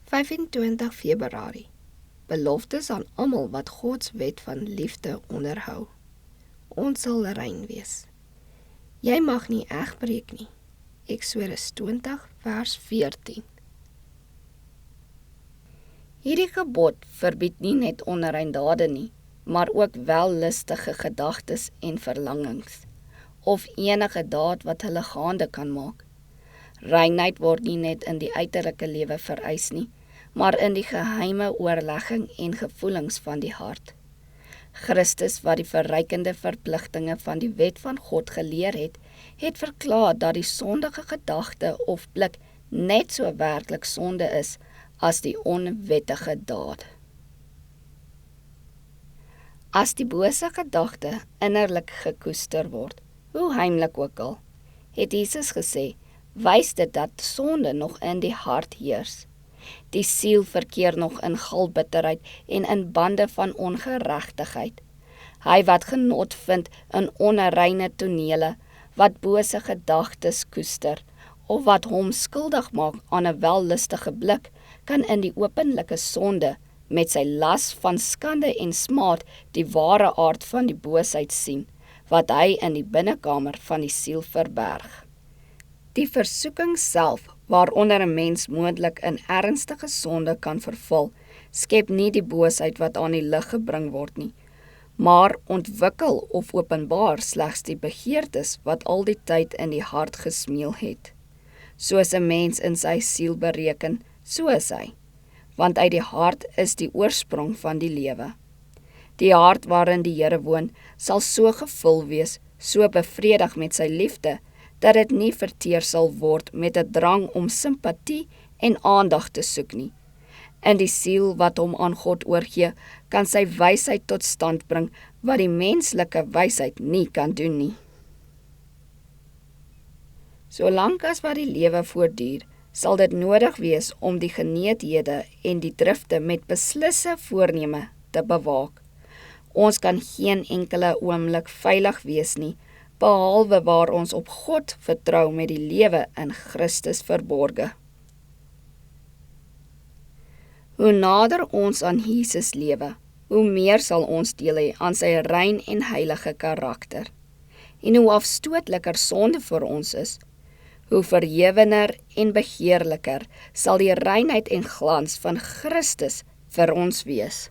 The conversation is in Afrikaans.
25 Februarie. Beloftes aan almal wat Gods wet van liefde onderhou. Ons sal rein wees. Jy mag nie egbreek nie. Eksodus 20 vers 14. Hierdie gebod verbied nie net onrein dade nie, maar ook wellustige gedagtes en verlangings, of enige daad wat hulle gaande kan maak. Reinheid word nie net in die uiterlike lewe vereis nie, maar in die geheime oorlegging en gevoelings van die hart. Christus, wat die verrykende verpligtinge van die wet van God geleer het, het verklaar dat die sondige gedagte of blik net so werklik sonde is as die onwettige daad. As die bose gedagte innerlik gekoester word, hoe heimlik ook al, het Jesus gesê, wys dit dat sonde nog in die hart heers. Die siel verkeer nog in galbitterheid en in bande van ongeregtigheid. Hy wat genot vind in onreine tonele, wat bose gedagtes koester, of wat hom skuldig maak aan 'n wellustige blik, kan in die openlike sonde met sy las van skande en smaad die ware aard van die boosheid sien, wat hy in die binnekamer van die siel verberg. Die versoeking self, waaronder 'n mens moontlik in ernstige sonde kan verval, skep nie die boosheid wat aan die lig gebring word nie, maar ontwikkel of openbaar slegs die begeertes wat al die tyd in die hart gesmeel het. Soos 'n mens in sy siel bereken, so is hy, want uit die hart is die oorsprong van die lewe. Die hart waarin die Here woon, sal so gevul wees, so bevredig met sy liefde, dat dit nie verteer sal word met 'n drang om simpatie en aandag te soek nie. In die siel wat hom aan God oorgee, kan sy wysheid tot stand bring, wat die menslike wysheid nie kan doen nie. Solank as wat die lewe voortduur, sal dit nodig wees om die geneedhede en die drifte met beslisse voorneme te bewaak. Ons kan geen enkele oomblik veilig wees nie, behalwe waar ons op God vertrou met die lewe in Christus verborge. Hoe nader ons aan Jesus lewe, hoe meer sal ons deel hê aan sy rein en heilige karakter. En hoe afstootliker sonde vir ons is, hoe verhewener en begeerliker sal die reinheid en glans van Christus vir ons wees.